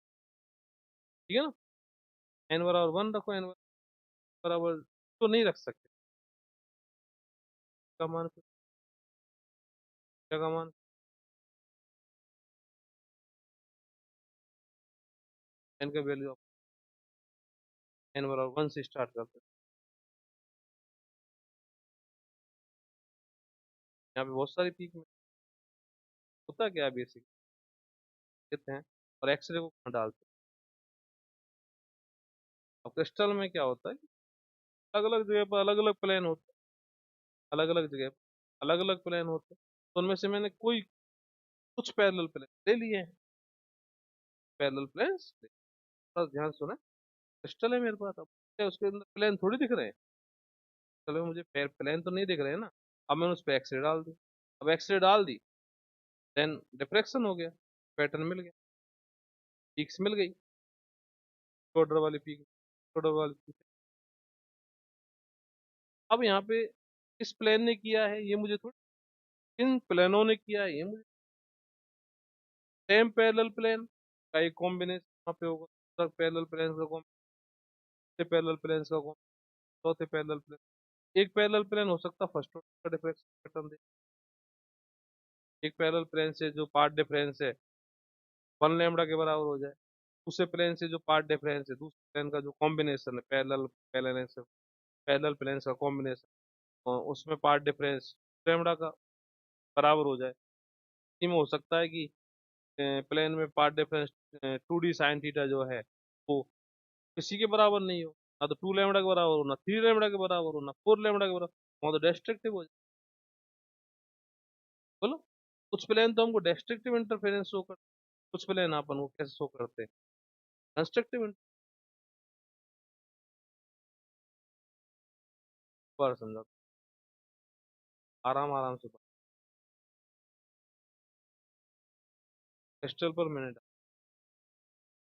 ठीक है ना। एन बराबर 1 रखो, एन बराबर तो नहीं रख सकते, का मान क्या का मान, एन का वैल्यू एन बराबर 1 से स्टार्ट करते हैं। यहाँ पे बहुत सारी पीक में होता क्या है, बेसिक लेते हैं और एक्सरे को कहाँ डालते हैं। और क्रिस्टल में क्या होता है, अलग अलग जगह पर अलग अलग प्लेन होते हैं, अलग अलग जगह पर अलग अलग प्लेन होते हैं। तो उनमें से मैंने कोई कुछ पैरेलल प्लेन ले लिए हैं, पैरेलल प्लेन्स। बस ध्यान सुना, क्रिस्टल है मेरे पास, अब क्या उसके अंदर प्लेन थोड़ी दिख रहे हैं, चलो मुझे प्लेन तो नहीं दिख रहे हैं ना। अब मैंने उस पर एक्सरे डाल दी, अब एक्सरे डाल दी, देन डिफ्रैक्शन हो गया, पैटर्न मिल गया, पीक्स मिल गई, ऑर्डर वाली पीक, ऑर्डर वाली पीक। अब यहाँ पे इस प्लेन ने किया है, ये मुझे थोड़ी, इन प्लेनों ने किया है ये मुझे। सेम पैरेलल प्लेन का एक कॉम्बिनेशन यहाँ पे होगा, पैरेलल प्लेन का कॉम्बिनेशन, पैरेलल प्लेन का कॉम्बिनेशन, चौथे पैरेलल प्लेन। एक पैरेलल प्लेन हो सकता है फर्स्ट ऑर्डर का डिफरेंस पैटर्न दे, एक पैरेलल प्लेन से जो पार्ट डिफरेंस है 1 लैम्बडा के बराबर हो जाए, दूसरे प्लेन से जो पार्ट डिफरेंस है, दूसरे प्लेन का जो कॉम्बिनेशन है, पैरेलल पैरेलल पैरेलल प्लेन का कॉम्बिनेशन, उसमें पार्ट डिफरेंस लैम्बडा का बराबर हो जाए। इसी में हो सकता है कि प्लेन में path difference 2D sine theta जो है वो किसी के बराबर नहीं हो, ना तो 2 लैम्बडा के बराबर हो, ना 3 लैम्बडा के बराबर हो, ना 4 लैम्बडा के बराबर, वहाँ तो डेस्ट्रक्टिव हो जाए। बोलो, कुछ प्लेन तो हमको डेस्ट्रक्टिव इंटरफेरेंस शो कर, कुछ प्लेन अपन को कैसे शो करते हैं, कंस्ट्रक्टिव। बार समझा, आराम आराम से क्रिस्टल पर मैंने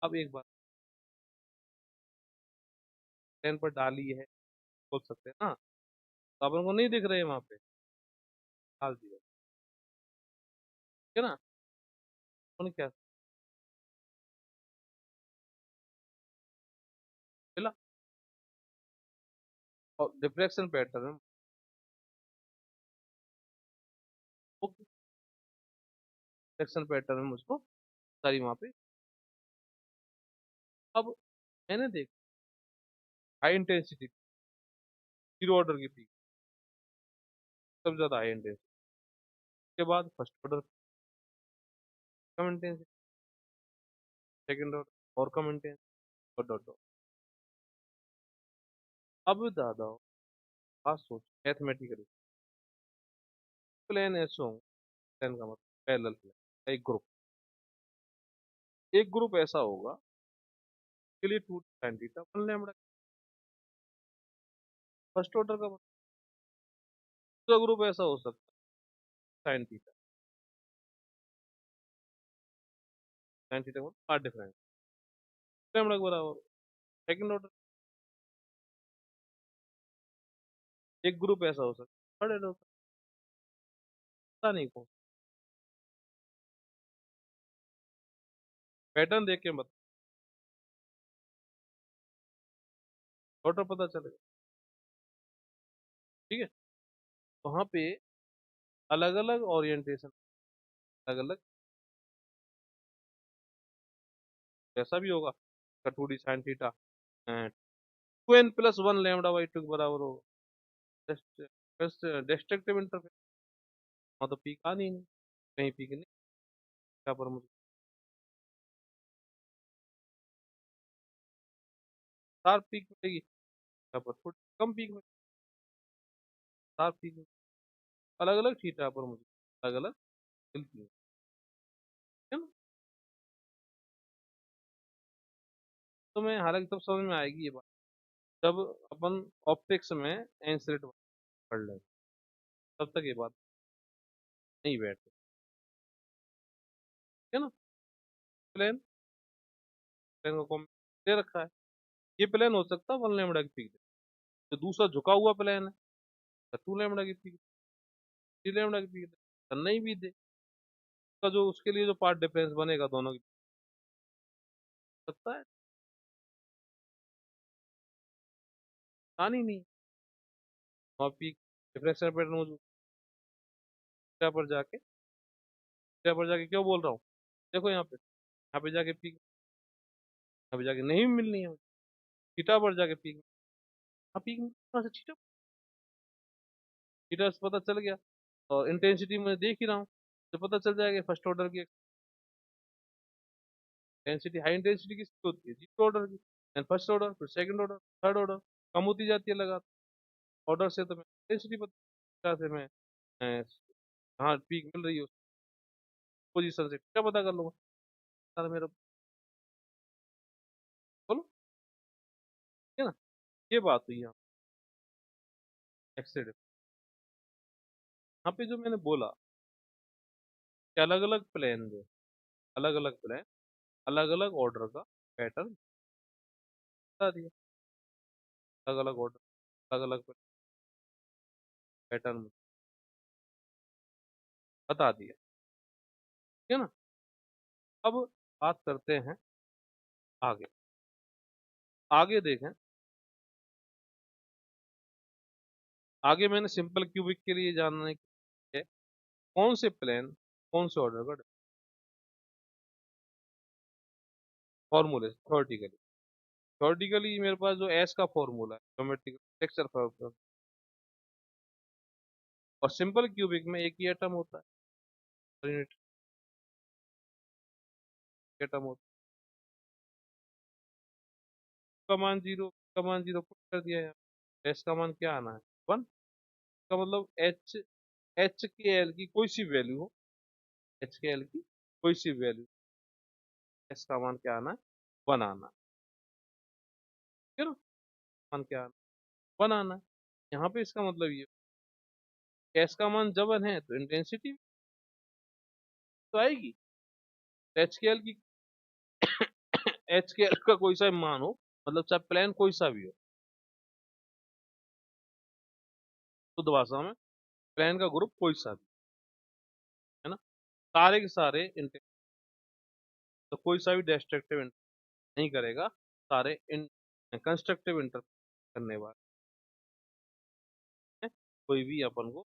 अब एक बार पेन पर डाली है, बोल सकते हैं ना, तो अपन को नहीं दिख रहे हैं वहां पे, डाल दिया, ठीक है ना। उन्होंने क्या मिला, और डिफ्रैक्शन पैटर्न रिएक्शन पैटर्न में मुझको सारी वहां पे। अब मैंने देखा हाई इंटेंसिटी जीरो ऑर्डर की पीक सबसे ज्यादा हाई इंटेंसिटी, के बाद फर्स्ट ऑर्डर कम इंटेंसिटी, सेकंड ऑर्डर और कम इंटेंसिटी, और डॉट डॉट। अब दादा बात सोच मैथमेटिकली, प्लेन ऐसे होंगे, प्लेन का मतलब पैरेलल प्लेन, एक ग्रुप ऐसा होगा के लिए 2 sin theta 1 lambda, first order का मतलब दूसरा ग्रुप ऐसा हो सकता है sin थीटा, sin थीटा का पार्ट डिफरेंस लैम्डा के बराबर। सेकंड ऑर्डर एक ग्रुप ऐसा हो सकता है थर्ड ऑर्डर, पता नहीं कौन, पैटर्न देख के मतलब ऑर्डर पता चलेगा। ठीक है, वहां पे अलग अलग ओरिएंटेशन, अलग अलग जैसा भी होगा, का 2D sin theta 2n+1 lambda by 2 के बराबर होगा। डिस्ट्रक्टिव इंटरफेरेंस, वहां तो पीक आनी नहीं, कहीं पीक नहीं, यहाँ पर मुझे शार्प पीक मिलेगी, यहाँ पर थोड़ी कम पीक मिलेगी, शार्प पीक अलग अलग थीटा पर मुझे अलग अलग मिलती है ना। तो मैं हालांकि तब समझ में आएगी ये बात जब अपन ऑप्टिक्स में एंसलेट पढ़ लें, तब तक ये बात नहीं बैठती है ना। प्लेन, प्लेन को कॉम दे रखा है, ये प्लेन हो सकता है 1 लैम्डा की पीक दे, तो दूसरा झुका हुआ प्लेन है तो 2 लैम्डा की पीक, 3 लैम्डा की पीक दे, तो नहीं भी दे, उसका जो उसके लिए जो पार्ट डिफरेंस बनेगा दोनों की सकता है, आनी नहीं, और पीक डिफरेंशियल पैटर्न मौजूद, क्या पर जाके, क्या पर जाके क्यों बोल रहा हूँ, देखो यहाँ पे जाके पीक, यहाँ पे जाके नहीं मिलनी है, थीटा पर जाके पीक, हाँ पीक कहाँ से, थीटा, थीटा से पता चल गया, और इंटेंसिटी मैं देख ही रहा हूँ, तो पता चल जाएगा फर्स्ट ऑर्डर की इंटेंसिटी, हाई इंटेंसिटी किसकी होती है, जीरो ऑर्डर की, एंड फर्स्ट ऑर्डर, फिर सेकंड ऑर्डर, थर्ड ऑर्डर, कम होती जाती है लगातार ऑर्डर से, तो मैं इंटेंसिटी पता से मैं कहाँ पीक मिल रही है उस पोजीशन से क्या पता कर लूंगा, सारा मेरा, बोलो, है ना। ये बात हुई यहाँ एक्सीडेंट, यहाँ पे जो मैंने बोला कि अलग अलग प्लेन जो, अलग अलग प्लेन अलग अलग ऑर्डर का पैटर्न बता दिया, अलग अलग ऑर्डर अलग अलग पैटर्न बता दिया, ठीक है ना। अब बात करते हैं आगे, आगे देखें, आगे मैंने सिंपल क्यूबिक के लिए जानने के कौन से प्लेन कौन से ऑर्डर का फॉर्मूले थ्योरेटिकली, थ्योरेटिकली मेरे पास जो एस का फॉर्मूला है ज्योमेट्रिकल स्ट्रक्चर फॉर्मूला, और सिंपल क्यूबिक में एक ही एटम होता है, यूनिट एटम होता है, का मान जीरो, का मान जीरो पुट कर दिया यार, एस का मान क्या आना है 1, का मतलब एच, एच के एल की कोई सी वैल्यू हो, एच के एल की कोई सी वैल्यू, एस का मान क्या आना है 1 आना है, ठीक है ना, मान क्या आना, 1 आना है। यहाँ पे इसका मतलब ये एस का मान जब 1 है तो इंटेंसिटी तो आएगी, एच के एल की एच के एल का कोई सा भी मान हो, मतलब चाहे प्लेन कोई सा भी हो, शुद्ध भाषा में प्लेन का ग्रुप कोई सा भी, है ना, सारे के सारे तो कोई सा भी डिस्ट्रक्टिव नहीं करेगा, सारे इन कंस्ट्रक्टिव इंटर करने वाले हैं, कोई भी अपन को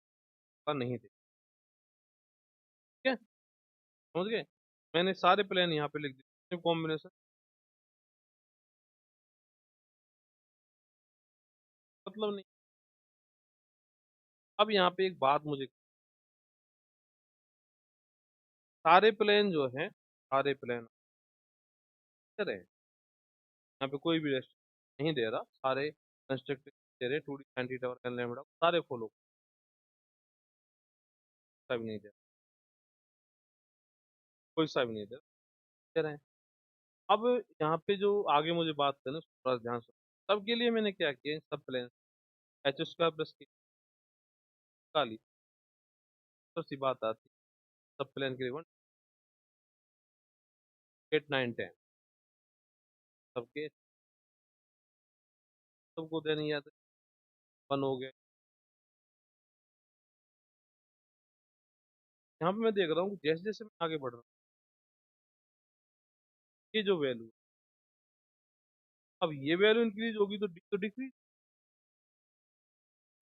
का नहीं दे, ठीक है। समझ गए? मैंने सारे प्लेन यहाँ पे लिख दिए कॉम्बिनेशन, मतलब नहीं। अब यहाँ पे एक बात मुझे, सारे प्लेन जो है, सारे प्लेन है, यहाँ पे कोई भी रेस्ट्रिक्शन नहीं दे रहा, सारे कंस्ट्रक्ट दे रहे, 2D sin थीटा और tan लैम्डा सारे फॉलो, सा भी नहीं दे रहा, कोई सा भी नहीं दे रहे हैं। अब यहाँ पे जो आगे मुझे बात करना है, उसको थोड़ा ध्यान से, तब के लिए मैंने क्या किया, सब प्लेन एच स्क्वायर प्लस के काली, तो सी बात आती, सब प्लेन के लिए 1 8 9 10 सबके, सबको देने याद, 1 हो गया। यहाँ पे मैं देख रहा हूँ कि जैसे जैसे मैं आगे बढ़ रहा हूँ, ये जो वैल्यू, अब ये वैल्यू इंक्रीज होगी तो डी तो डिक्रीज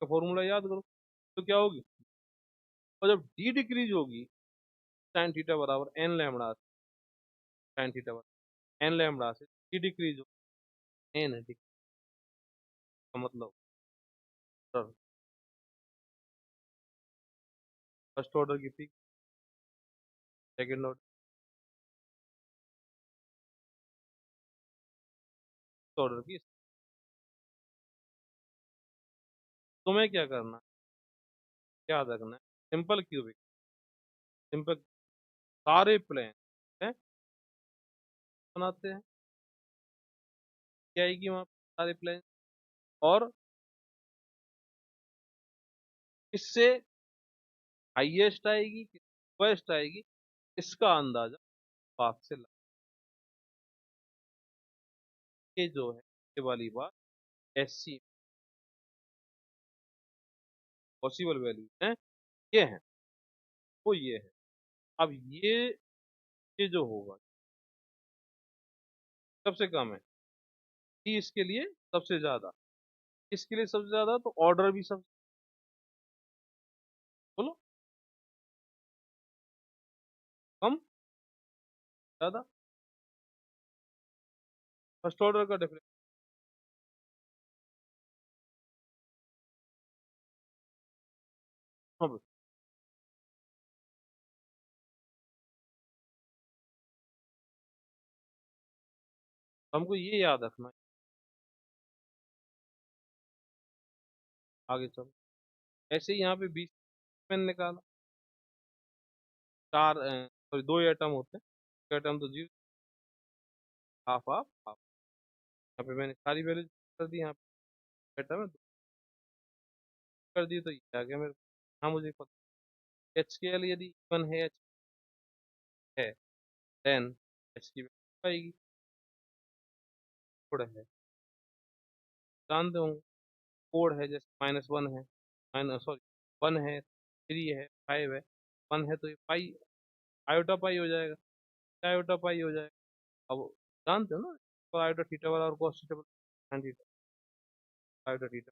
का फॉर्मूला याद करो, तो क्या होगी, और जब डी डिक्रीज होगी, साइन थीटा बराबर एन लैम्बडा, साइन थीटा बराबर एन लैम्बडा से डी डिक्रीज हो, एन है डिक्रीज का मतलब, सर फर्स्ट ऑर्डर की पीक, सेकंड ऑर्डर की, तुम्हें क्या करना, क्या याद रखना है, सिंपल क्यूबिक, सिंपल सारे प्लेन है बनाते हैं, क्या आएगी वहाँ पे सारे प्लेन, और इससे हाईएस्ट आएगी कि लोएस्ट आएगी, इसका अंदाजा बात से लगा, ये जो है ये वाली बात एस सी पॉसिबल वैल्यू है, ये है, वो ये है। अब ये जो होगा सबसे कम है, टी इसके लिए सबसे ज्यादा, इसके लिए सबसे ज्यादा, तो ऑर्डर भी सब, बोलो कम ज्यादा, फर्स्ट ऑर्डर का डिफरेंस, अब हमको ये याद रखना है, आगे चल, ऐसे ही यहाँ पे 20 मैंने निकाला, चार सॉरी दो एटम होते हैं, एटम तो जीरो, हाफ हाफ हाफ, यहाँ पे मैंने सारी वैल्यू कर दी, यहाँ पे एटम है कर दी, तो ये आ गया मेरे को। हाँ मुझे पता, एच के एल यदि वन है, एच है, देन एच की वैल्यू आएगी, कोड है, जानते होंगे, कोड है, जैसे -1 है, माइनस सॉरी 1 है, 3 है, 5 है, 1 है, तो ये पाई, आयोटा पाई हो जाएगा, आयोटा पाई हो जाएगा। अब जानते हो ना, तो आयोटा थीटा वाला और cos theta sine theta, iota theta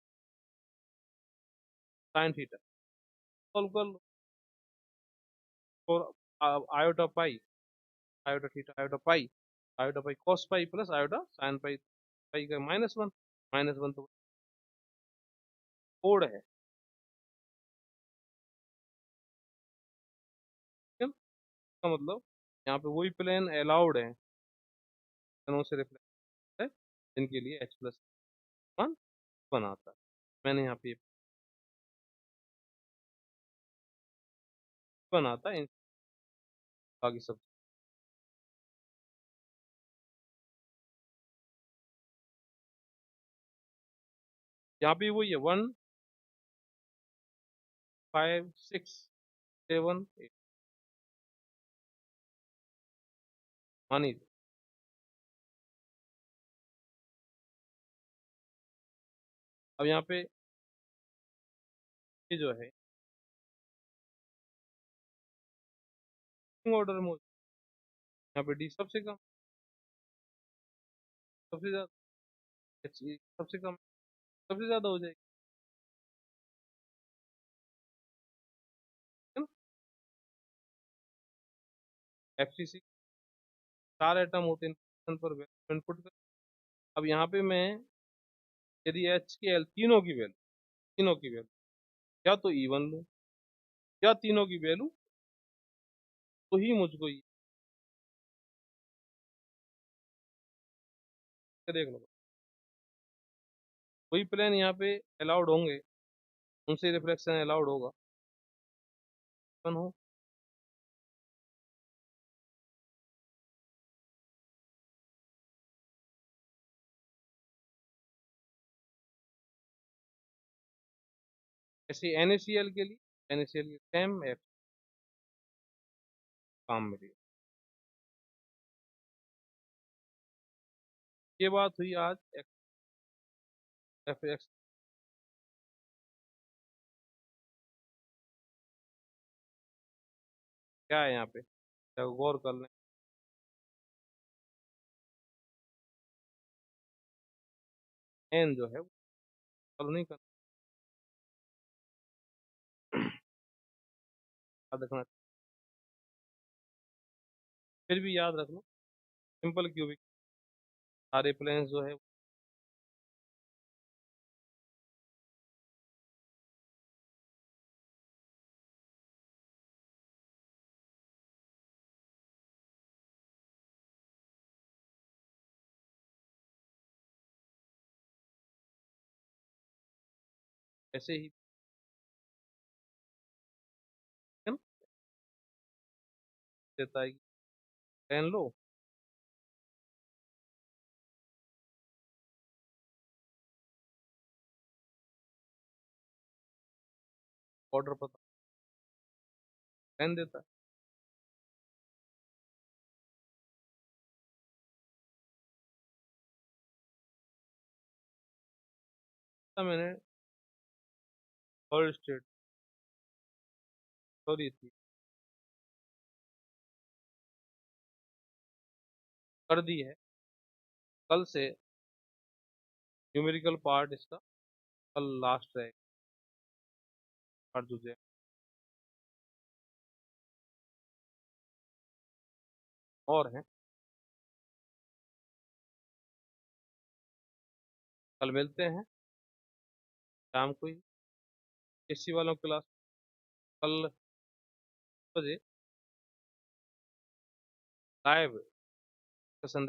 sine theta solve कर लो, और iota pi, iota theta iota pi, iota pi cos pi plus iota sine pi, pi का -1, -1 तो कोड है, ठीक है? इसका मतलब यहाँ पे वही प्लेन अलाउड है, प्लेनों से रिफ्लेक्ट है, जिनके लिए H+1 बनाता है, मैंने यहाँ पे बनाता है, बाकी सब यहाँ पे वही है, 1 5 6 7 8, मानी, अब यहाँ पे ये जो है ऑर्डर में, यहाँ पे डी सबसे कम, सबसे ज्यादा, एच सबसे कम, सबसे ज्यादा हो जाएगी, है ना? FCC 4 एटम होते हैं पर इनपुट कर। अब यहाँ पे मैं यदि HCl तीनों की वैल्यू या तो इवन लूँ या तीनों की वैल्यू तो ही मुझको ये देख लो। वही प्लेन यहाँ पे अलाउड होंगे, उनसे रिफ्लेक्शन अलाउड होगा हो। ऐसे NaCl के लिए NaCl के सेम F काम मिलेगा। ये बात हुई आज FX। क्या है यहाँ पे, क्या गौर कर लें। एन जो है वो सॉल्व नहीं करना, याद रखना। फिर भी याद रख लो, सिंपल क्यूबिक सारे प्लेन्स जो है ऐसे ही है ना, देता है। पेन लो, ऑर्डर पता, पेन देता है। तो मैंने थर्ड स्टेट सॉरी थी कर दी है। कल से न्यूमेरिकल पार्ट इसका कल लास्ट रहेगा, और जो और है कल मिलते हैं शाम को ही एसी वालों की क्लास। कल बजे लाइव सेशन